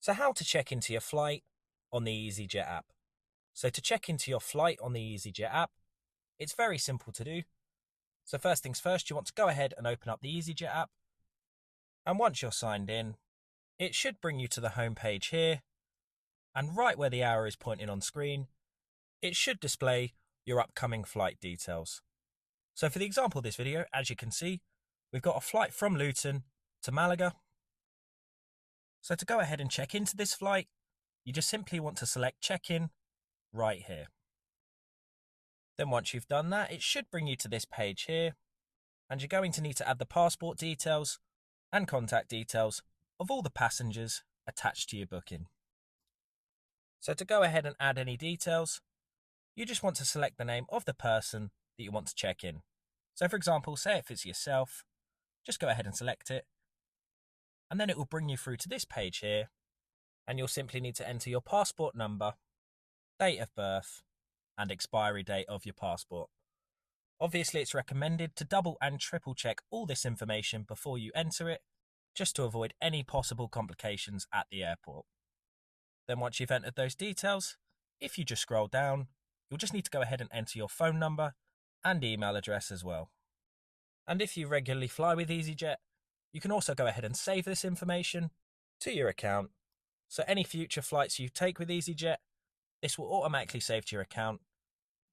So how to check into your flight on the EasyJet app. So to check into your flight on the EasyJet app, it's very simple to do. So first things first, you want to go ahead and open up the EasyJet app. And once you're signed in, it should bring you to the home page here. And right where the arrow is pointing on screen, it should display your upcoming flight details. So for the example of this video, as you can see, we've got a flight from Luton to Malaga. So to go ahead and check into this flight, you just simply want to select check-in right here. Then once you've done that, it should bring you to this page here, and you're going to need to add the passport details and contact details of all the passengers attached to your booking. So to go ahead and add any details, you just want to select the name of the person that you want to check in. So for example, say if it's yourself, just go ahead and select it, and then it will bring you through to this page here, and you'll simply need to enter your passport number, date of birth, and expiry date of your passport. Obviously, it's recommended to double and triple check all this information before you enter it, just to avoid any possible complications at the airport. Then once you've entered those details, if you just scroll down, you'll just need to go ahead and enter your phone number and email address as well. And if you regularly fly with EasyJet, you can also go ahead and save this information to your account. So any future flights you take with EasyJet, this will automatically save to your account,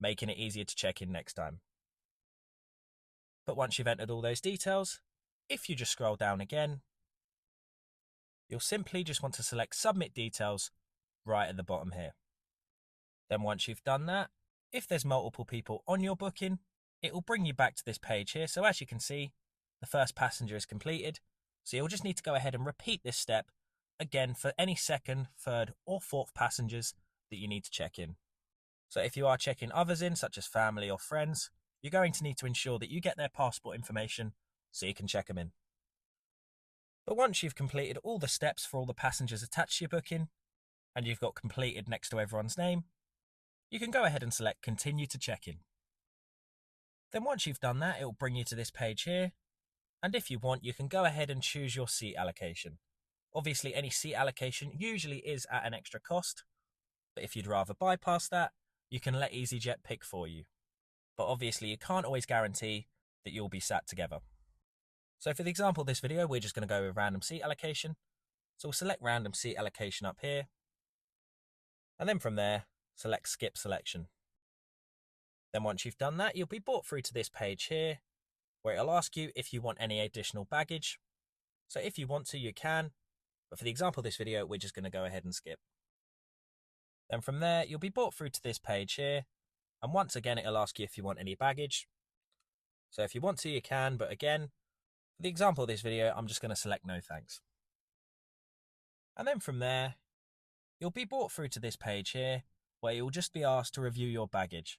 making it easier to check in next time. But once you've entered all those details, if you just scroll down again, you'll simply just want to select Submit Details right at the bottom here. Then once you've done that, if there's multiple people on your booking, it will bring you back to this page here. So as you can see, the first passenger is completed. So you'll just need to go ahead and repeat this step again for any second, third or fourth passengers that you need to check in. So if you are checking others in, such as family or friends, you're going to need to ensure that you get their passport information so you can check them in. But once you've completed all the steps for all the passengers attached to your booking, and you've got completed next to everyone's name, you can go ahead and select Continue to Check-in. Then once you've done that, it will bring you to this page here, and if you want, you can go ahead and choose your seat allocation. Obviously, any seat allocation usually is at an extra cost, but if you'd rather bypass that, you can let EasyJet pick for you. But obviously, you can't always guarantee that you'll be sat together. So for the example of this video, we're just going to go with random seat allocation. So we'll select random seat allocation up here, and then from there, select skip selection. Then once you've done that, you'll be brought through to this page here, where it'll ask you if you want any additional baggage. So if you want to, you can, but for the example of this video, we're just going to go ahead and skip. Then from there, you'll be brought through to this page here, and once again, it'll ask you if you want any baggage. So if you want to, you can, but again, for the example of this video, I'm just going to select no thanks. And then from there, you'll be brought through to this page here, where you'll just be asked to review your baggage.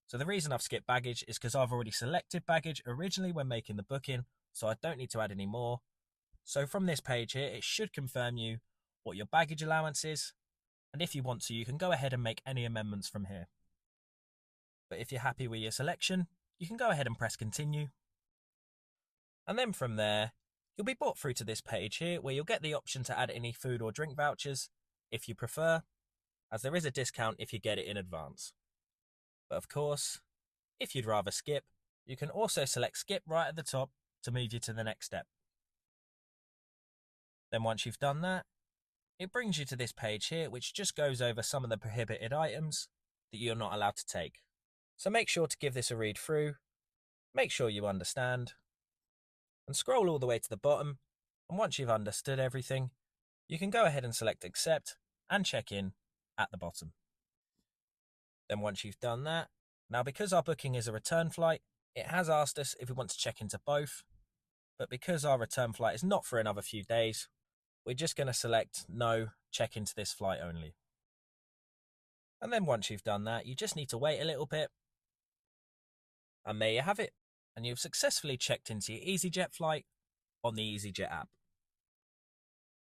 So the reason I've skipped baggage is because I've already selected baggage originally when making the booking, so I don't need to add any more. So from this page here, it should confirm you what your baggage allowance is, and if you want to, you can go ahead and make any amendments from here. But if you're happy with your selection, you can go ahead and press continue. And then from there, you'll be brought through to this page here, where you'll get the option to add any food or drink vouchers if you prefer, as there is a discount if you get it in advance. But of course, if you'd rather skip, you can also select skip right at the top to move you to the next step. Then once you've done that, it brings you to this page here, which just goes over some of the prohibited items that you're not allowed to take. So make sure to give this a read through, make sure you understand, and scroll all the way to the bottom, and once you've understood everything, you can go ahead and select accept and check in at the bottom. Then once you've done that, now because our booking is a return flight, it has asked us if we want to check into both, but because our return flight is not for another few days, we're just going to select no, check into this flight only. And then once you've done that, you just need to wait a little bit, and there you have it, and you've successfully checked into your EasyJet flight on the EasyJet app.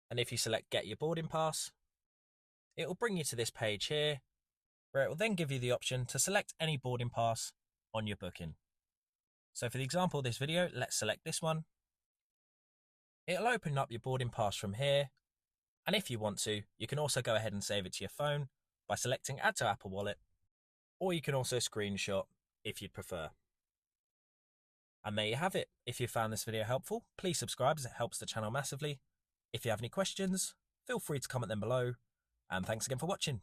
And if you select Get Your Boarding Pass, it will bring you to this page here, where it will then give you the option to select any boarding pass on your booking. So for the example of this video, let's select this one. It'll open up your boarding pass from here, And if you want to, you can also go ahead and save it to your phone by selecting Add to Apple Wallet, or you can also screenshot if you'd prefer. And there you have it. If you found this video helpful, please subscribe as it helps the channel massively. If you have any questions, feel free to comment them below. And thanks again for watching.